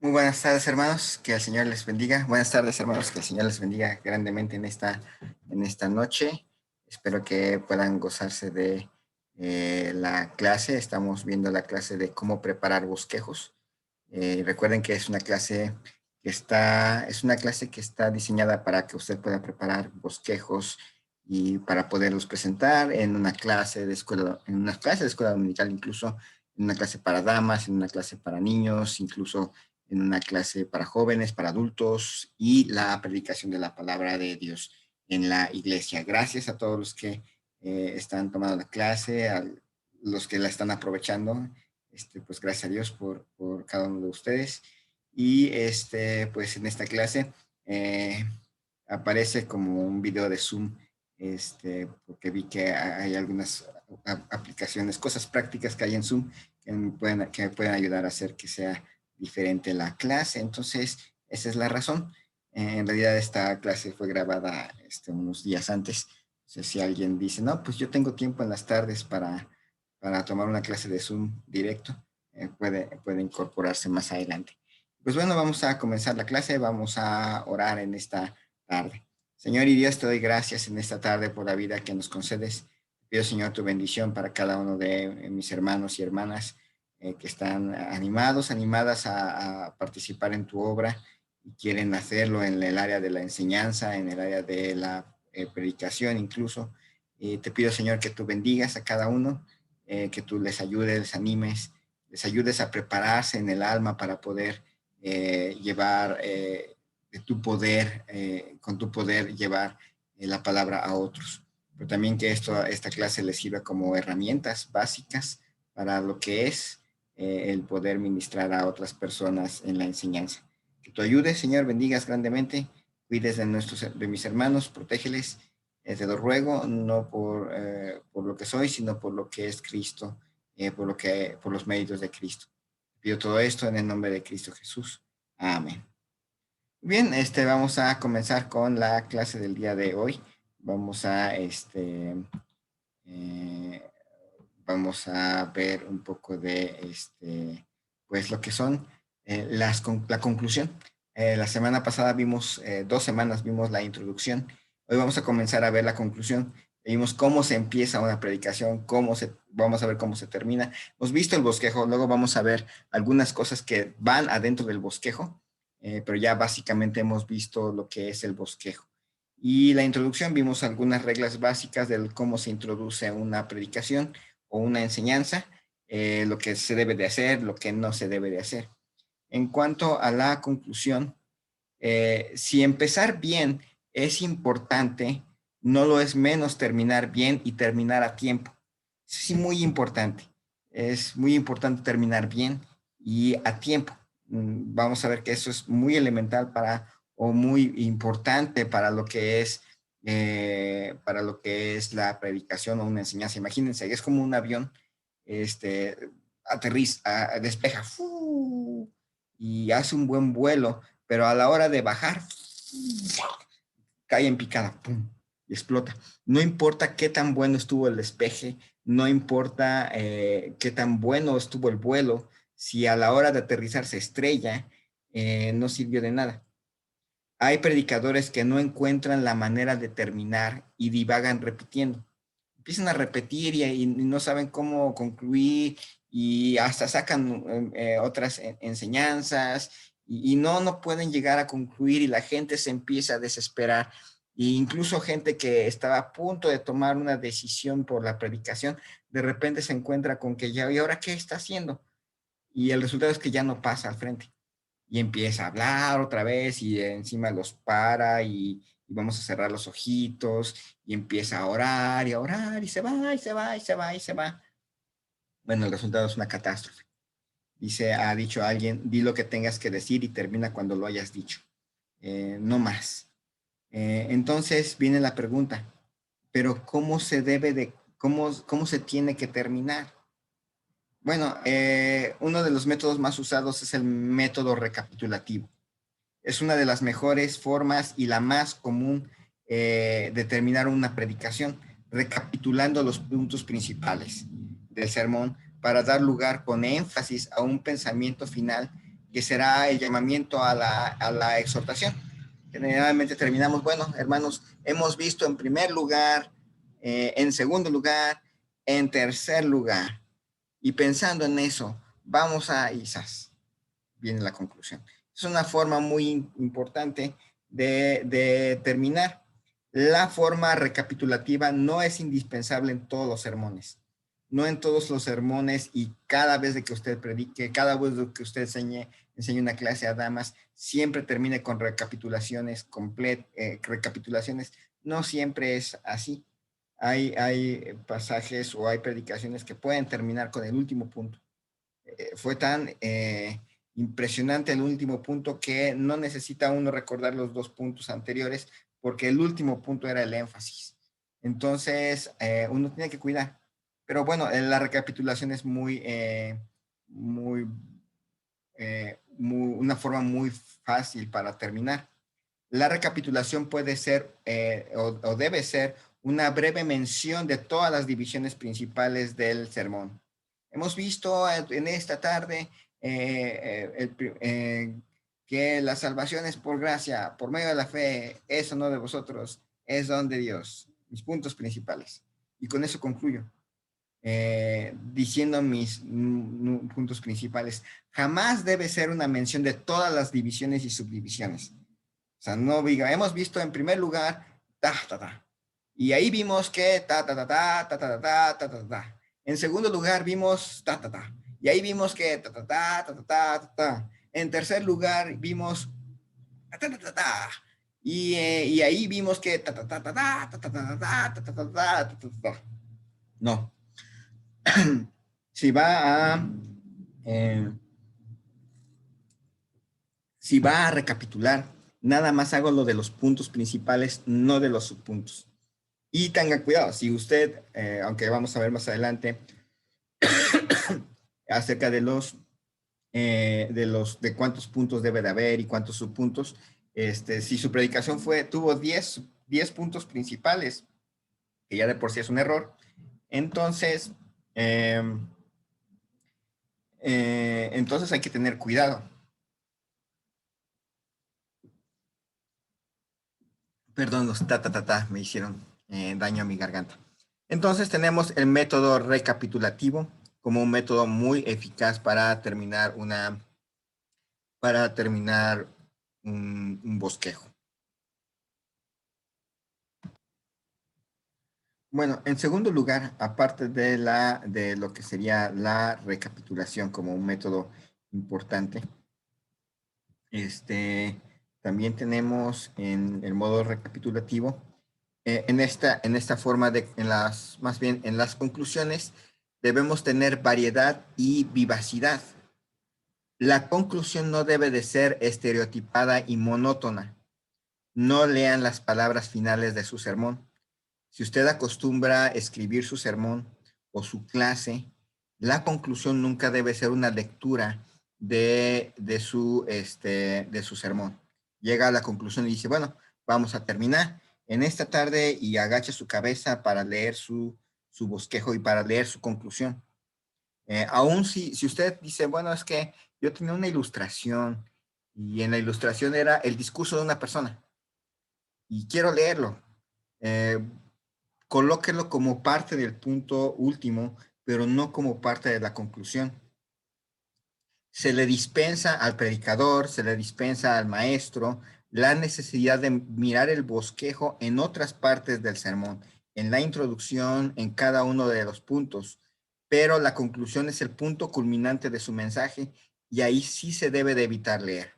Muy buenas tardes, hermanos. Que el Señor les bendiga. Buenas tardes, hermanos. Que el Señor les bendiga grandemente en esta noche. Espero que puedan gozarse de la clase. Estamos viendo la clase de cómo preparar bosquejos. Recuerden que es una clase que está diseñada para que usted pueda preparar bosquejos y para poderlos presentar en una clase de escuela, en una clase de escuela dominical, incluso en una clase para damas, en una clase para niños, incluso en una clase para jóvenes, para adultos y la predicación de la palabra de Dios en la iglesia. Gracias a todos los que están tomando la clase, a los que la están aprovechando. Pues gracias a Dios por cada uno de ustedes. Y pues en esta clase eh, aparece como un video de Zoom, porque vi que hay algunas aplicaciones, cosas prácticas que hay en Zoom que me pueden ayudar a hacer que sea diferente la clase. Entonces, esa es la razón. En realidad, esta clase fue grabada unos días antes. Entonces, si alguien dice, no, pues yo tengo tiempo en las tardes para tomar una clase de Zoom directo, puede incorporarse más adelante. Pues bueno, vamos a comenzar la clase, vamos a orar en esta tarde. Señor y Dios, te doy gracias en esta tarde por la vida que nos concedes. Te pido, Señor, tu bendición para cada uno de mis hermanos y hermanas que están animados, animadas a participar en tu obra y quieren hacerlo en el área de la enseñanza, en el área de la predicación incluso. Te pido, Señor, que tú bendigas a cada uno, que tú les ayudes, les ayudes a prepararse en el alma para poder llevar de tu poder, con tu poder llevar la palabra a otros. Pero también que esta clase les sirva como herramientas básicas para lo que es el poder ministrar a otras personas en la enseñanza. Que tú ayudes, Señor, bendigas grandemente, cuides de mis hermanos, protégeles. Te lo ruego, no por lo que soy, sino por lo que es Cristo, por los méritos de Cristo. Pido todo esto en el nombre de Cristo Jesús. Amén. Bien, vamos a comenzar con la clase del día de hoy. Vamos a, eh, vamos a ver un poco de, pues lo que son la conclusión. La semana pasada vimos, 2 semanas vimos la introducción. Hoy vamos a comenzar a ver la conclusión. Vimos cómo se empieza una predicación, vamos a ver cómo se termina. Hemos visto el bosquejo, luego vamos a ver algunas cosas que van adentro del bosquejo, pero ya básicamente hemos visto lo que es el bosquejo. Y la introducción vimos algunas reglas básicas de cómo se introduce una predicación o una enseñanza, lo que se debe de hacer, lo que no se debe de hacer. En cuanto a la conclusión, si empezar bien es importante, no lo es menos terminar bien y terminar a tiempo. Sí, muy importante. Es muy importante terminar bien y a tiempo. Vamos a ver que eso es muy elemental o muy importante para lo que es la predicación o una enseñanza. Imagínense, es como un avión, este, aterriza, despeja, ¡fu! Y hace un buen vuelo, pero a la hora de bajar, cae en picada, ¡pum! Y explota. No importa qué tan bueno estuvo el despeje, no importa qué tan bueno estuvo el vuelo, si a la hora de aterrizar se estrella, no sirvió de nada. Hay predicadores que no encuentran la manera de terminar y divagan repitiendo. Empiezan a repetir y no saben cómo concluir y hasta sacan otras enseñanzas y no pueden llegar a concluir y la gente se empieza a desesperar. E incluso gente que estaba a punto de tomar una decisión por la predicación, de repente se encuentra con que ya, ¿y ahora qué está haciendo? Y el resultado es que ya no pasa al frente y empieza a hablar otra vez y encima los para y vamos a cerrar los ojitos y empieza a orar y a orar y se va y se va y se va y se va. Bueno, el resultado es una catástrofe. Ha dicho alguien, di lo que tengas que decir y termina cuando lo hayas dicho. No más. Entonces viene la pregunta, pero ¿cómo se tiene que terminar? Bueno, uno de los métodos más usados es el método recapitulativo. Es una de las mejores formas y la más común de terminar una predicación, recapitulando los puntos principales del sermón para dar lugar con énfasis a un pensamiento final que será el llamamiento a la exhortación. Generalmente terminamos, bueno, hermanos, hemos visto en primer lugar, en segundo lugar, en tercer lugar. Y pensando en eso, vamos a Isas. Viene la conclusión. Es una forma muy importante de terminar. La forma recapitulativa no es indispensable en todos los sermones. No en todos los sermones y cada vez de que usted predique, cada vez de que usted enseñe una clase a damas, siempre termine con recapitulaciones recapitulaciones. No siempre es así. Hay pasajes o hay predicaciones que pueden terminar con el último punto. Fue tan impresionante el último punto que no necesita uno recordar los dos puntos anteriores porque el último punto era el énfasis. Entonces, uno tiene que cuidar. Pero bueno, la recapitulación es una forma muy fácil para terminar. La recapitulación puede ser o debe ser una breve mención de todas las divisiones principales del sermón. Hemos visto en esta tarde que la salvación es por gracia, por medio de la fe, eso no de vosotros, es don de Dios. Mis puntos principales. Y con eso concluyo. Diciendo mis puntos principales. Jamás debe ser una mención de todas las divisiones y subdivisiones. O sea, no diga, hemos visto en primer lugar, ta, ta, ta. Y ahí vimos que ta, ta, ta, ta, ta, ta, ta, ta, ta, ta. En segundo lugar vimos ta, ta, ta. Y ahí vimos que ta, ta, ta, ta, ta, ta, ta, ta. En tercer lugar vimos ta, ta, ta, ta, ta. Y ahí vimos que ta, ta, ta, ta, ta, ta, ta, ta, ta, ta, ta, ta, ta, ta, ta. No. Si va a eh, si va a recapitular, nada más hago lo de los puntos principales, no de los subpuntos. Y tenga cuidado, si usted, aunque vamos a ver más adelante, acerca de cuántos puntos debe de haber y cuántos subpuntos, si su predicación tuvo 10 puntos principales, que ya de por sí es un error, entonces, entonces hay que tener cuidado. Perdón, los me hicieron daño a mi garganta. Entonces tenemos el método recapitulativo como un método muy eficaz para terminar un bosquejo. Bueno, en segundo lugar, aparte de lo que sería la recapitulación como un método importante, también tenemos en el modo recapitulativo, en esta forma más bien en las conclusiones, debemos tener variedad y vivacidad. La conclusión no debe de ser estereotipada y monótona. No lean las palabras finales de su sermón. Si usted acostumbra a escribir su sermón o su clase, la conclusión nunca debe ser una lectura de su sermón. Llega a la conclusión y dice, bueno, vamos a terminar en esta tarde y agacha su cabeza para leer su bosquejo y para leer su conclusión. Aún si usted dice, bueno, es que yo tenía una ilustración y en la ilustración era el discurso de una persona y quiero leerlo. Eh, Colóquelo como parte del punto último, pero no como parte de la conclusión. Se le dispensa al predicador, se le dispensa al maestro la necesidad de mirar el bosquejo en otras partes del sermón, en la introducción, en cada uno de los puntos, pero la conclusión es el punto culminante de su mensaje y ahí sí se debe de evitar leer.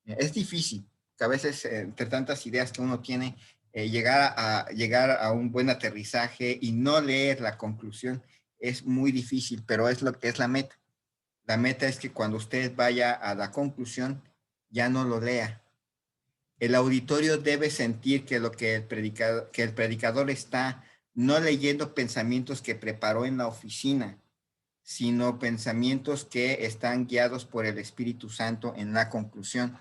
Es difícil, que a veces entre tantas ideas que uno tiene, llegar a un buen aterrizaje y no leer la conclusión es muy difícil, pero es lo que es la meta. La meta es que cuando usted vaya a la conclusión, ya no lo lea. El auditorio debe sentir que el predicador está no leyendo pensamientos que preparó en la oficina, sino pensamientos que están guiados por el Espíritu Santo en la conclusión.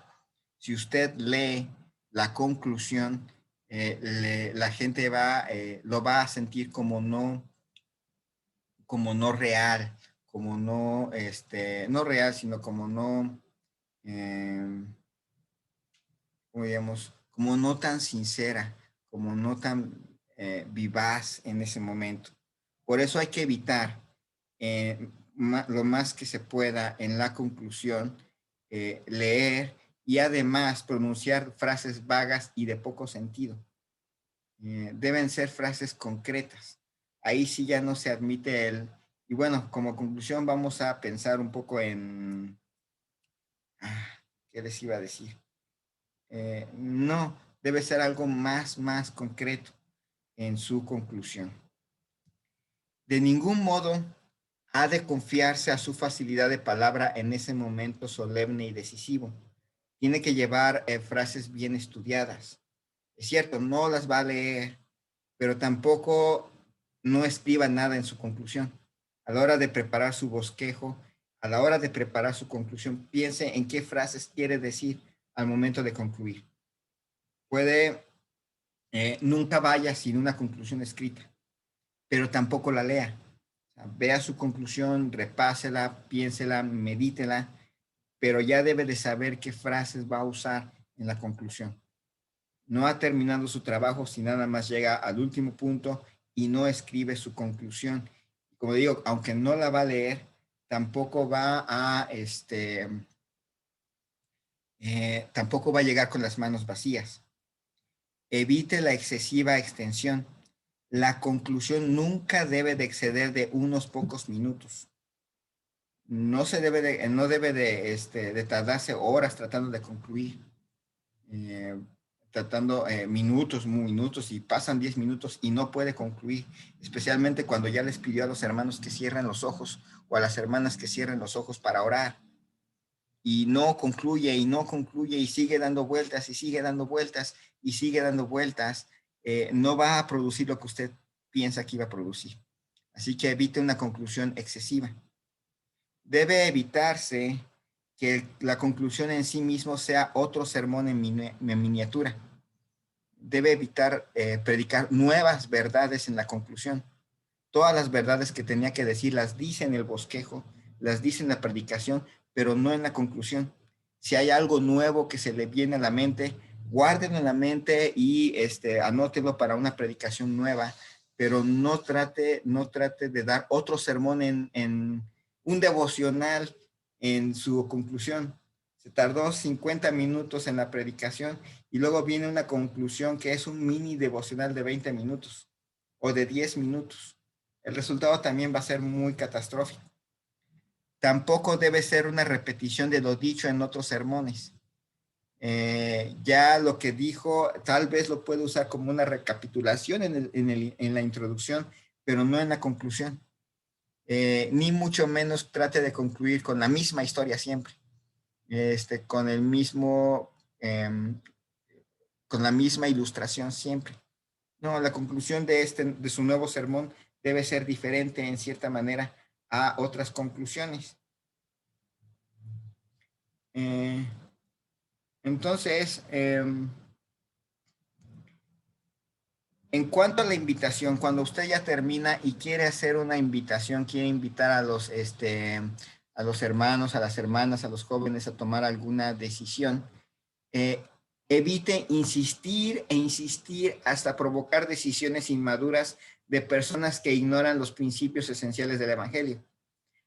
Si usted lee la conclusión, la gente lo va a sentir como no real, como no real, sino como no eh, como digamos, como no tan sincera, como no tan vivaz en ese momento. Por eso hay que evitar lo más que se pueda en la conclusión, leer y además pronunciar frases vagas y de poco sentido. Deben ser frases concretas. Ahí sí ya no se admite el... Y bueno, como conclusión vamos a pensar un poco en... ¿Qué les iba a decir? No, debe ser algo más concreto en su conclusión. De ningún modo ha de confiarse a su facilidad de palabra en ese momento solemne y decisivo. Tiene que llevar frases bien estudiadas. Es cierto, no las va a leer, pero tampoco no escriba nada en su conclusión. A la hora de preparar su bosquejo, a la hora de preparar su conclusión, piense en qué frases quiere decir al momento de concluir. Puede, nunca vaya sin una conclusión escrita, pero tampoco la lea. O sea, vea su conclusión, repásela, piénsela, medítela, pero ya debe de saber qué frases va a usar en la conclusión. No ha terminado su trabajo si nada más llega al último punto y no escribe su conclusión. Como digo, aunque no la va a leer, tampoco va a, tampoco va a llegar con las manos vacías. Evite la excesiva extensión. La conclusión nunca debe de exceder de unos pocos minutos. No debe de tardarse horas tratando de concluir. Eh, tratando minutos y pasan 10 minutos y no puede concluir, especialmente cuando ya les pidió a los hermanos que cierren los ojos o a las hermanas que cierren los ojos para orar y no concluye y no concluye y sigue dando vueltas y sigue dando vueltas y sigue dando vueltas, no va a producir lo que usted piensa que iba a producir. Así que evite una conclusión excesiva. Debe evitarse que la conclusión en sí mismo sea otro sermón en miniatura. Debe evitar predicar nuevas verdades en la conclusión. Todas las verdades que tenía que decir las dice en el bosquejo, las dice en la predicación, pero no en la conclusión. Si hay algo nuevo que se le viene a la mente, guárdenlo en la mente y anótelo para una predicación nueva, pero no trate de dar otro sermón en un devocional en su conclusión. Se tardó 50 minutos en la predicación y luego viene una conclusión que es un mini devocional de 20 minutos o de 10 minutos. El resultado también va a ser muy catastrófico. Tampoco debe ser una repetición de lo dicho en otros sermones. Ya lo que dijo, tal vez lo puede usar como una recapitulación en la introducción, pero no en la conclusión. Ni mucho menos trate de concluir con la misma historia siempre, con el mismo, con la misma ilustración siempre. No, la conclusión de su nuevo sermón debe ser diferente en cierta manera a otras conclusiones. Eh, entonces, en cuanto a la invitación, cuando usted ya termina y quiere hacer una invitación, quiere invitar a los hermanos, a las hermanas, a los jóvenes a tomar alguna decisión, eh, evite insistir e insistir hasta provocar decisiones inmaduras de personas que ignoran los principios esenciales del Evangelio.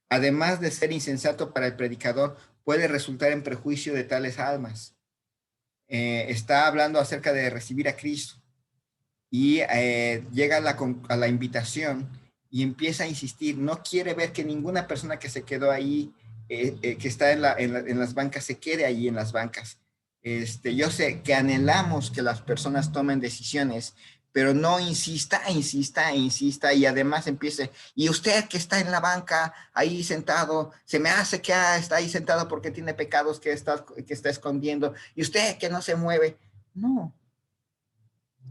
Además de ser insensato para el predicador, puede resultar en perjuicio de tales almas. Está hablando acerca de recibir a Cristo y llega a la invitación y empieza a insistir. No quiere ver que ninguna persona que se quedó ahí, que está en las bancas, se quede ahí en las bancas. Yo sé que anhelamos que las personas tomen decisiones, pero no insista y además empiece, y usted que está en la banca ahí sentado, se me hace que está ahí sentado porque tiene pecados que está escondiendo, y usted que no se mueve. No,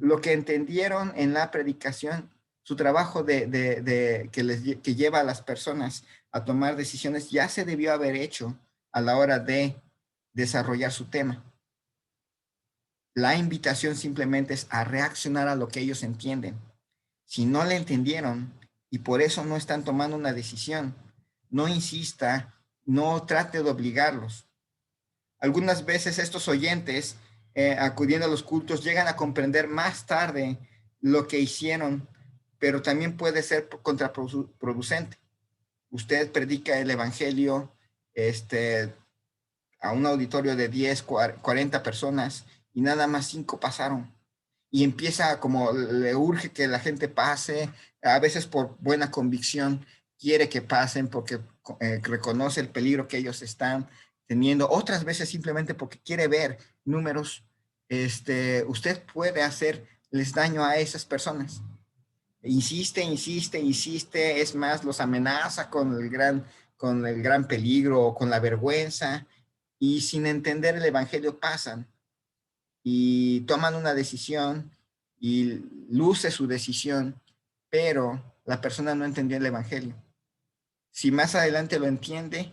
lo que entendieron en la predicación, su trabajo que lleva a las personas a tomar decisiones ya se debió haber hecho a la hora de desarrollar su tema. La invitación simplemente es a reaccionar a lo que ellos entienden. Si no le entendieron y por eso no están tomando una decisión, no insista, no trate de obligarlos. Algunas veces estos oyentes, acudiendo a los cultos, llegan a comprender más tarde lo que hicieron, pero también puede ser contraproducente. Usted predica el evangelio a un auditorio de 10, 40 personas y nada más 5 pasaron. Y empieza como le urge que la gente pase, a veces por buena convicción quiere que pasen porque reconoce el peligro que ellos están teniendo, otras veces simplemente porque quiere ver números. Usted puede hacerles daño a esas personas. Insiste, insiste, insiste, es más, los amenaza con el gran peligro, con la vergüenza, y sin entender el evangelio pasan y toman una decisión y luce su decisión, pero la persona no entendió el evangelio. Si más adelante lo entiende,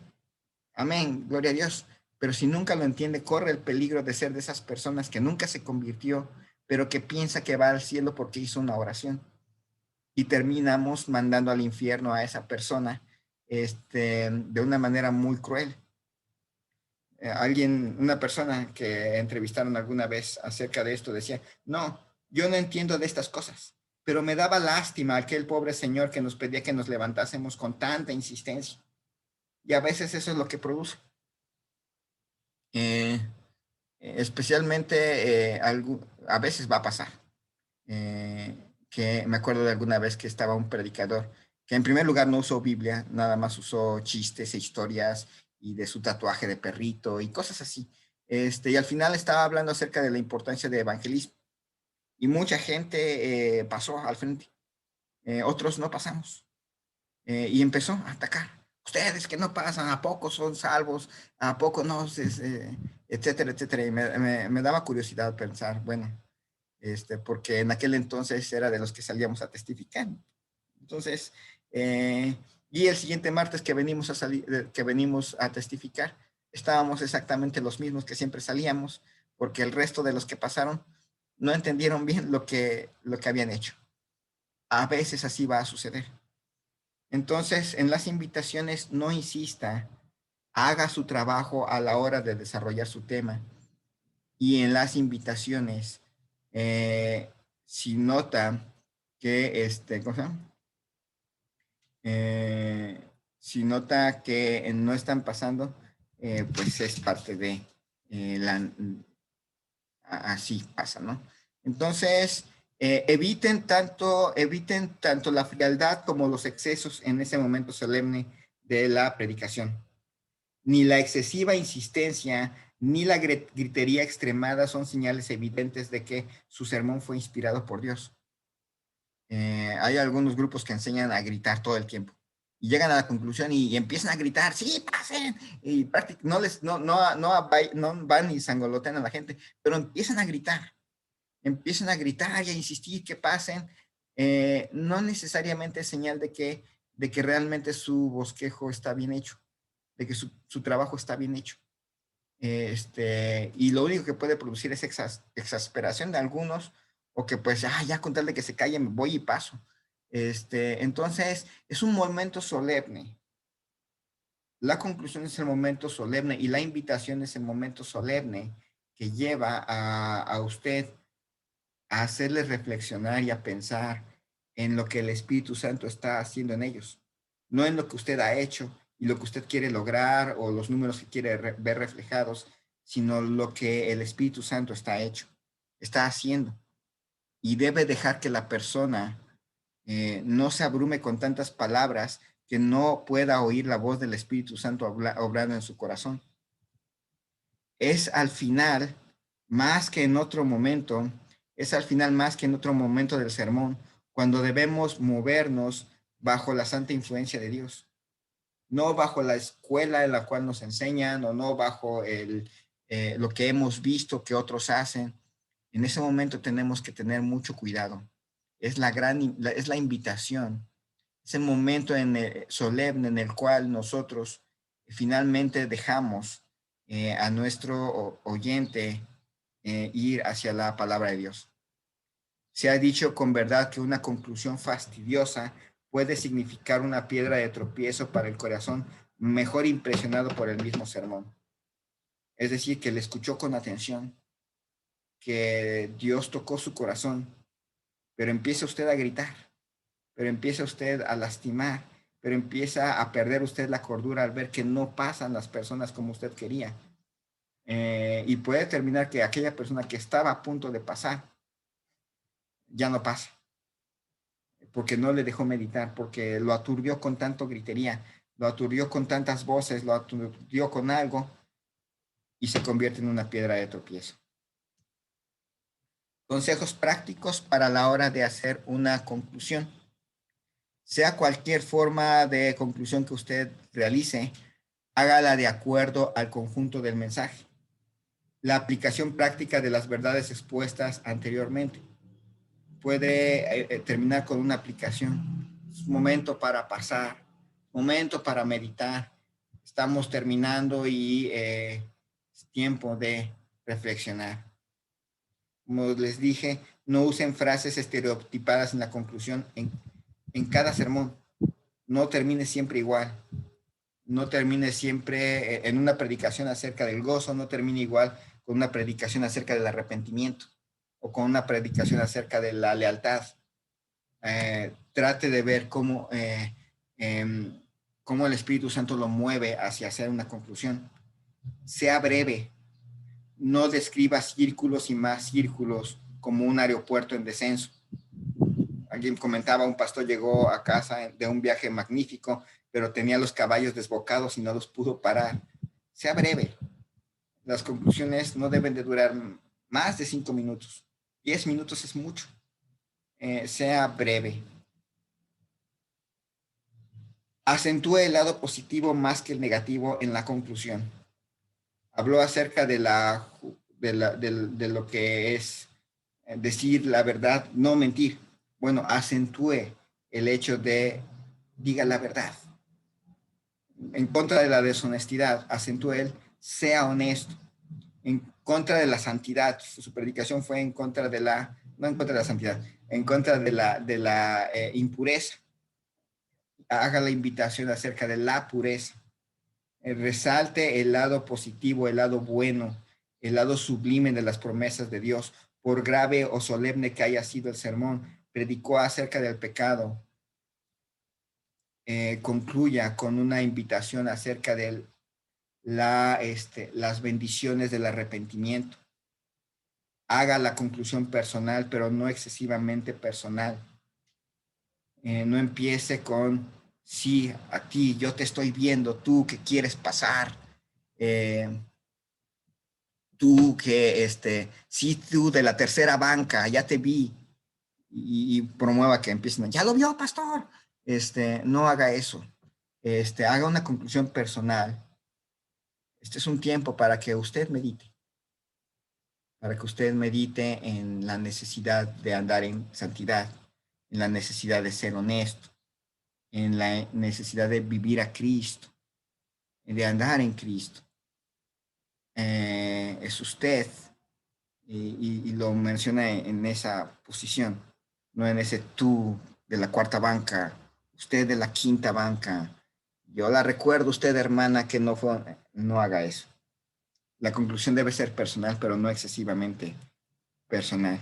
amén, gloria a Dios, pero si nunca lo entiende, corre el peligro de ser de esas personas que nunca se convirtió, pero que piensa que va al cielo porque hizo una oración. Y terminamos mandando al infierno a esa persona de una manera muy cruel. Una persona que entrevistaron alguna vez acerca de esto decía, no, yo no entiendo de estas cosas, pero me daba lástima aquel pobre señor que nos pedía que nos levantásemos con tanta insistencia. Y a veces eso es lo que produce. Eh, Especialmente a veces va a pasar. Que me acuerdo de alguna vez que estaba un predicador que en primer lugar no usó Biblia, nada más usó chistes e historias y de su tatuaje de perrito y cosas así. Y al final estaba hablando acerca de la importancia de evangelismo y mucha gente pasó al frente, otros no pasamos y empezó a atacar. Ustedes que no pasan, ¿a poco son salvos? ¿A poco no? Etcétera, etcétera. Y me daba curiosidad pensar, bueno, porque en aquel entonces era de los que salíamos a testificar. Entonces, y el siguiente martes que venimos a testificar, estábamos exactamente los mismos que siempre salíamos, porque el resto de los que pasaron no entendieron bien lo que habían hecho. A veces así va a suceder. Entonces, en las invitaciones no insista, haga su trabajo a la hora de desarrollar su tema. Y en las invitaciones, eh, si nota que, ¿cómo se llama? Si nota que no están pasando, pues es parte de así pasa, ¿no? Entonces, eviten tanto la frialdad como los excesos en ese momento solemne de la predicación. Ni la excesiva insistencia, ni la gritería extremada son señales evidentes de que su sermón fue inspirado por Dios. Hay algunos grupos que enseñan a gritar todo el tiempo y llegan a la conclusión y empiezan a gritar, sí, pasen, y no van y sangolotean a la gente, pero empiezan a gritar y a insistir que pasen. No necesariamente es señal de que realmente su bosquejo está bien hecho, de que su trabajo está bien hecho. Y lo único que puede producir es exasperación de algunos, o que pues, ya con tal de que se callen, voy y paso. Entonces, es un momento solemne. La conclusión es el momento solemne y la invitación es el momento solemne que lleva a usted a hacerles reflexionar y a pensar en lo que el Espíritu Santo está haciendo en ellos, no en lo que usted ha hecho y lo que usted quiere lograr o los números que quiere ver reflejados, sino lo que el Espíritu Santo está haciendo. Y debe dejar que la persona no se abrume con tantas palabras que no pueda oír la voz del Espíritu Santo obrando en su corazón. Es al final, más que en otro momento, es al final más que en otro momento del sermón, cuando debemos movernos bajo la santa influencia de Dios, no bajo la escuela en la cual nos enseñan o no bajo lo que hemos visto que otros hacen. En ese momento tenemos que tener mucho cuidado. Es la invitación, ese momento solemne en el cual nosotros finalmente dejamos a nuestro oyente ir hacia la palabra de Dios. Se ha dicho con verdad que una conclusión fastidiosa puede significar una piedra de tropiezo para el corazón mejor impresionado por el mismo sermón. Es decir, que le escuchó con atención, que Dios tocó su corazón, pero empieza usted a gritar, pero empieza usted a lastimar, pero empieza a perder usted la cordura al ver que no pasan las personas como usted quería. Y puede terminar que aquella persona que estaba a punto de pasar ya no pasa, porque no le dejó meditar, porque lo aturdió con tanto gritería, lo aturdió con tantas voces, lo aturdió con algo y se convierte en una piedra de tropiezo. Consejos prácticos para la hora de hacer una conclusión. Sea cualquier forma de conclusión que usted realice, hágala de acuerdo al conjunto del mensaje. La aplicación práctica de las verdades expuestas anteriormente. Puede terminar con una aplicación. Es momento para pasar, momento para meditar. Estamos terminando y es tiempo de reflexionar. Como les dije, no usen frases estereotipadas en la conclusión en cada sermón. No termine siempre igual. No termine siempre en una predicación acerca del gozo, no termine igual con una predicación acerca del arrepentimiento o con una predicación acerca de la lealtad. Trate de ver cómo el Espíritu Santo lo mueve hacia hacer una conclusión. Sea breve, no describa círculos y más círculos como un aeropuerto en descenso. Alguien comentaba, un pastor llegó a casa de un viaje magnífico, pero tenía los caballos desbocados y no los pudo parar. Sea breve. Las conclusiones no deben de durar más de 5 minutos. 10 minutos es mucho. Sea breve. Acentúe el lado positivo más que el negativo en la conclusión. Habló acerca de lo que es decir la verdad, no mentir. Bueno, acentúe el hecho de diga la verdad. En contra de la deshonestidad, acentúe él, sea honesto. En contra de la santidad, su predicación fue en contra de no en contra de la santidad, en contra de la impureza. Haga la invitación acerca de la pureza. Resalte el lado positivo, el lado bueno, el lado sublime de las promesas de Dios. Por grave o solemne que haya sido el sermón, predicó acerca del pecado. Concluya con una invitación acerca de las bendiciones del arrepentimiento. Haga la conclusión personal, pero no excesivamente personal. No empiece con, sí, a ti, yo te estoy viendo, tú que quieres pasar. Tú que, sí, tú de la tercera banca, ya te vi. Y promueva que empiecen, ya lo vio, pastor. No haga eso. Haga una conclusión personal. Este es un tiempo para que usted medite. Para que usted medite en la necesidad de andar en santidad, en la necesidad de ser honesto, en la necesidad de vivir a Cristo, de andar en Cristo. Es usted, y lo menciona en esa posición, no en ese tú de la cuarta banca, usted de la quinta banca. Yo la recuerdo, usted, hermana, que no haga eso. La conclusión debe ser personal, pero no excesivamente personal.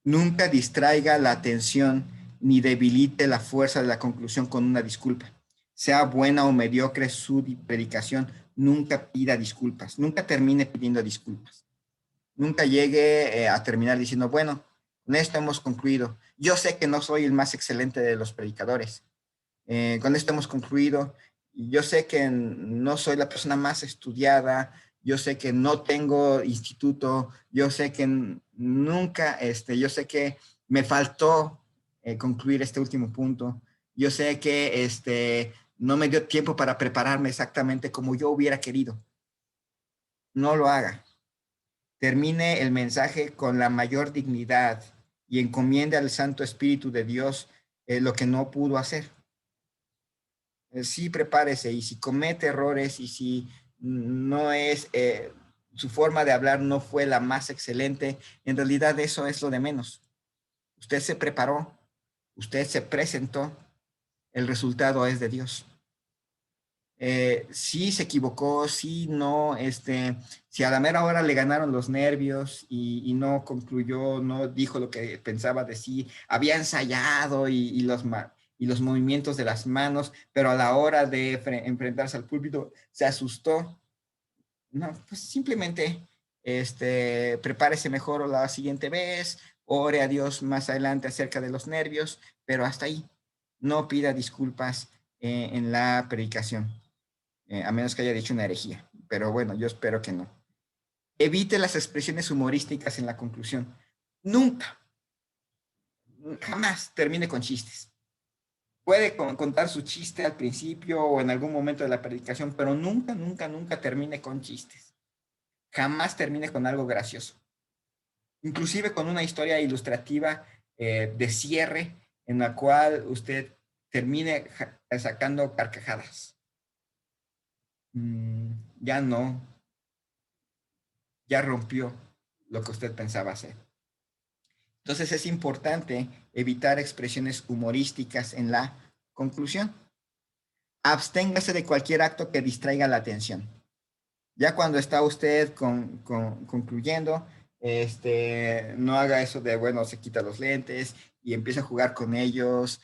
Nunca distraiga la atención ni debilite la fuerza de la conclusión con una disculpa. Sea buena o mediocre su predicación, nunca pida disculpas. Nunca termine pidiendo disculpas. Nunca llegue a terminar diciendo, bueno, con esto hemos concluido. Yo sé que no soy el más excelente de los predicadores. Con esto hemos concluido. Yo sé que no soy la persona más estudiada. Yo sé que no tengo instituto. Yo sé que nunca, yo sé que me faltó concluir este último punto. Yo sé que no me dio tiempo para prepararme exactamente como yo hubiera querido. No lo haga. Termine el mensaje con la mayor dignidad y encomiende al Santo Espíritu de Dios lo que no pudo hacer. Sí, prepárese, y si comete errores y si no es, su forma de hablar no fue la más excelente, en realidad eso es lo de menos. Usted se preparó, usted se presentó, el resultado es de Dios. Sí se equivocó, sí, no, si a la mera hora le ganaron los nervios y no concluyó, no dijo lo que pensaba decir, había ensayado y los movimientos de las manos, pero a la hora de enfrentarse al púlpito se asustó. No, pues simplemente prepárese mejor la siguiente vez, ore a Dios más adelante acerca de los nervios, pero hasta ahí. No pida disculpas en la predicación, a menos que haya dicho una herejía. Pero bueno, yo espero que no. Evite las expresiones humorísticas en la conclusión. Nunca, jamás termine con chistes. Puede contar su chiste al principio o en algún momento de la predicación, pero nunca, nunca, nunca termine con chistes. Jamás termine con algo gracioso. Inclusive con una historia ilustrativa de cierre en la cual usted termine sacando carcajadas. Ya no, ya rompió lo que usted pensaba hacer. Entonces es importante evitar expresiones humorísticas en la conclusión. Absténgase de cualquier acto que distraiga la atención. Ya cuando está usted concluyendo, no haga eso de, bueno, se quita los lentes y empieza a jugar con ellos,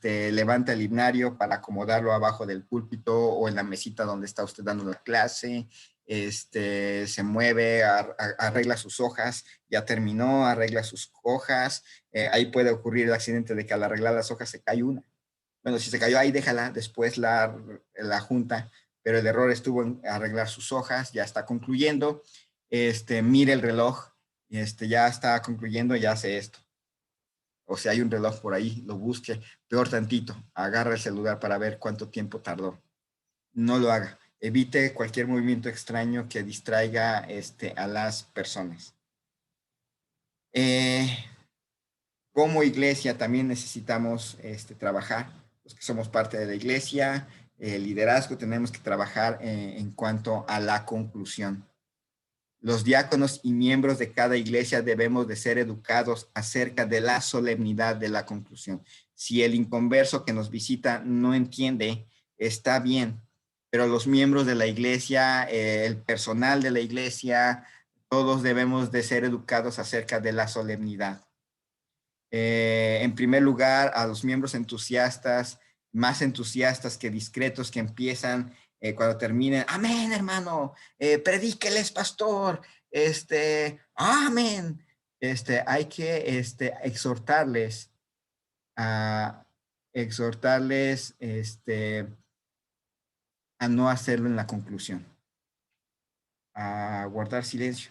levanta el himnario para acomodarlo abajo del púlpito o en la mesita donde está usted dando la clase, se mueve, arregla sus hojas, ya terminó, arregla sus hojas, ahí puede ocurrir el accidente de que al arreglar las hojas se cae una. Bueno, si se cayó ahí, déjala, después la junta, pero el error estuvo en arreglar sus hojas, ya está concluyendo, mire el reloj, ya está concluyendo, ya hace esto. O si hay un reloj por ahí, lo busque, peor tantito, agarra el celular para ver cuánto tiempo tardó. No lo haga. Evite cualquier movimiento extraño que distraiga a las personas. Como iglesia también necesitamos trabajar, los que somos parte de la iglesia, el liderazgo, tenemos que trabajar en cuanto a la conclusión. Los diáconos y miembros de cada iglesia debemos de ser educados acerca de la solemnidad de la conclusión. Si el inconverso que nos visita no entiende, está bien, pero los miembros de la iglesia, el personal de la iglesia, todos debemos de ser educados acerca de la solemnidad. En primer lugar, a los miembros entusiastas, más entusiastas que discretos, que empiezan cuando terminen, amén, hermano, predíqueles, pastor, amén. Hay que a, exhortarles a no hacerlo en la conclusión, a guardar silencio.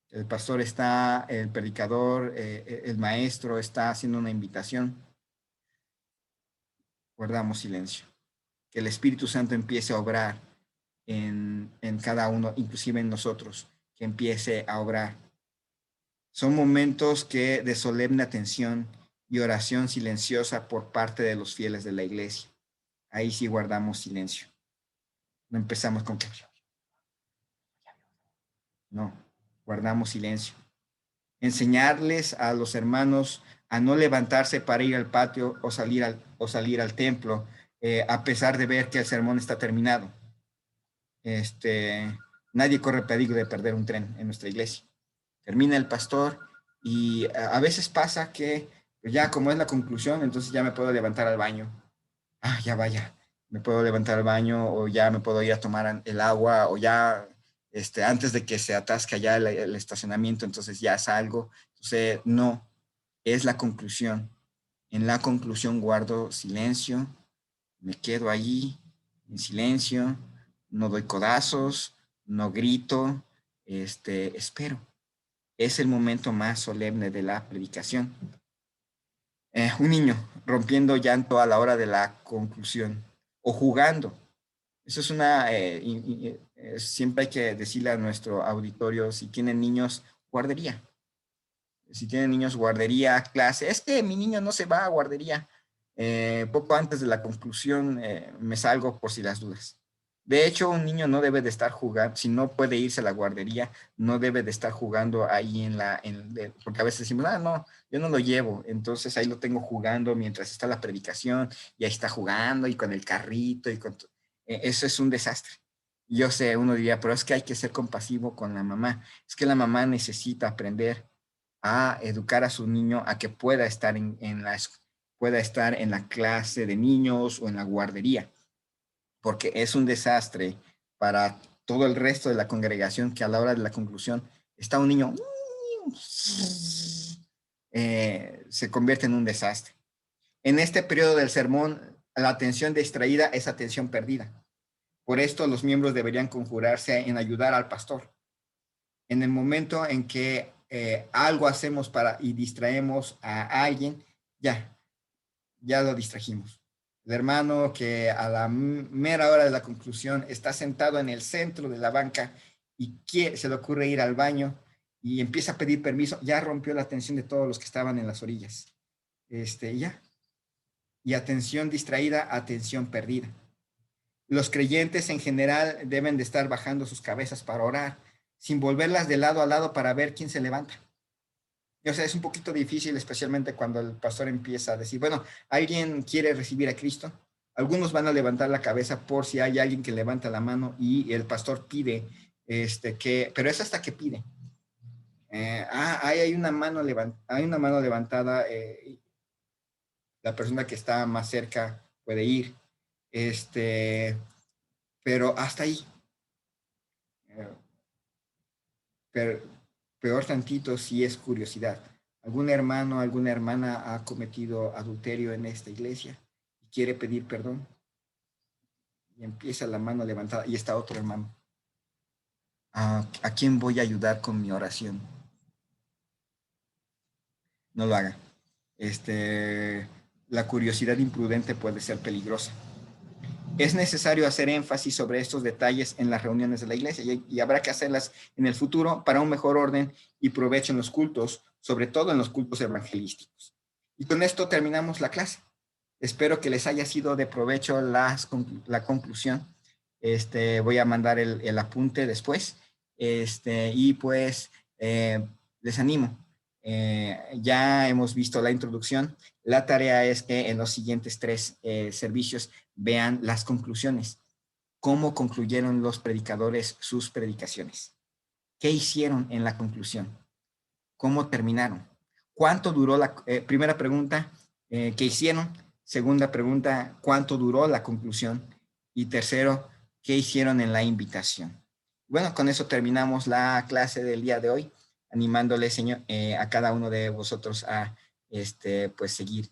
El pastor está, el predicador, el maestro está haciendo una invitación. Guardamos silencio. Que el Espíritu Santo empiece a obrar en cada uno, inclusive en nosotros, que empiece a obrar. Son momentos de solemne atención y oración silenciosa por parte de los fieles de la iglesia. Ahí sí guardamos silencio. No empezamos con que... No, guardamos silencio. Enseñarles a los hermanos a no levantarse para ir al patio o salir al templo, a pesar de ver que el sermón está terminado. Nadie corre peligro de perder un tren en nuestra iglesia. Termina el pastor y a veces pasa que ya como es la conclusión, entonces ya me puedo levantar al baño. Ya vaya, me puedo levantar al baño o ya me puedo ir a tomar el agua o ya antes de que se atasque ya el estacionamiento, entonces ya salgo. Entonces, no, es la conclusión. En la conclusión guardo silencio, me quedo allí en silencio, no doy codazos, no grito, espero. Es el momento más solemne de la predicación. Un niño rompiendo llanto a la hora de la conclusión o jugando. Eso es siempre hay que decirle a nuestro auditorio, si tienen niños, guardería. Si tienen niños, guardería, clase. Es que mi niño no se va a guardería. Poco antes de la conclusión me salgo por si las dudas. De hecho, un niño no debe de estar jugando, si no puede irse a la guardería, no debe de estar jugando ahí porque a veces decimos, no, yo no lo llevo, entonces ahí lo tengo jugando mientras está la predicación y ahí está jugando y con el carrito y con eso es un desastre. Yo sé, uno diría, pero es que hay que ser compasivo con la mamá. Es que la mamá necesita aprender a educar a su niño a que pueda estar pueda estar en la clase de niños o en la guardería, porque es un desastre para todo el resto de la congregación que a la hora de la conclusión está un niño, se convierte en un desastre. En este periodo del sermón, la atención distraída es atención perdida. Por esto los miembros deberían conjurarse en ayudar al pastor. En el momento en que algo hacemos y distraemos a alguien, ya lo distrajimos. El hermano que a la mera hora de la conclusión está sentado en el centro de la banca y se le ocurre ir al baño y empieza a pedir permiso, ya rompió la atención de todos los que estaban en las orillas. Ya. Y atención distraída, atención perdida. Los creyentes en general deben de estar bajando sus cabezas para orar, sin volverlas de lado a lado para ver quién se levanta. O sea, es un poquito difícil, especialmente cuando el pastor empieza a decir, bueno, ¿alguien quiere recibir a Cristo? Algunos van a levantar la cabeza por si hay alguien que levanta la mano y el pastor pide, pero es hasta que pide. Hay una mano levantada, la persona que está más cerca puede ir, pero hasta ahí. Pero peor tantito si es curiosidad. ¿Algún hermano, alguna hermana ha cometido adulterio en esta iglesia y quiere pedir perdón? Y empieza la mano levantada y está otro hermano. ¿A quién voy a ayudar con mi oración? No lo haga. La curiosidad imprudente puede ser peligrosa. Es necesario hacer énfasis sobre estos detalles en las reuniones de la iglesia y habrá que hacerlas en el futuro para un mejor orden y provecho en los cultos, sobre todo en los cultos evangelísticos. Y con esto terminamos la clase. Espero que les haya sido de provecho la conclusión. Voy a mandar el apunte después. Y pues les animo. Ya hemos visto la introducción. La tarea es que en los siguientes 3 servicios vean las conclusiones. ¿Cómo concluyeron los predicadores sus predicaciones? ¿Qué hicieron en la conclusión? ¿Cómo terminaron? ¿Cuánto duró la primera pregunta? ¿Qué hicieron? Segunda pregunta, ¿cuánto duró la conclusión? Y tercero, ¿qué hicieron en la invitación? Bueno, con eso terminamos la clase del día de hoy, animándole, Señor, a cada uno de vosotros a pues seguir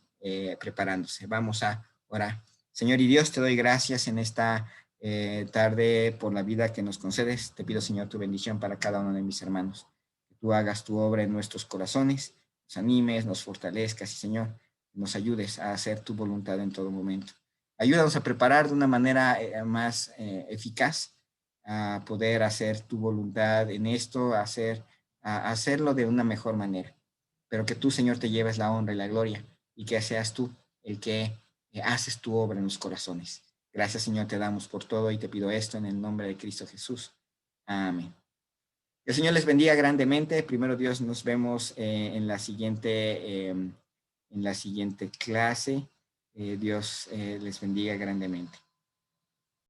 preparándose. Vamos a orar. Señor y Dios, te doy gracias en esta tarde por la vida que nos concedes. Te pido, Señor, tu bendición para cada uno de mis hermanos. Que tú hagas tu obra en nuestros corazones, nos animes, nos fortalezcas y, Señor, nos ayudes a hacer tu voluntad en todo momento. Ayúdanos a preparar de una manera más eficaz, a poder hacer tu voluntad en esto, a hacerlo de una mejor manera. Pero que tú, Señor, te lleves la honra y la gloria y que seas tú el que haces tu obra en los corazones. Gracias, Señor, te damos por todo y te pido esto en el nombre de Cristo Jesús. Amén. Que el Señor les bendiga grandemente. Primero Dios, nos vemos en la siguiente clase. Dios les bendiga grandemente.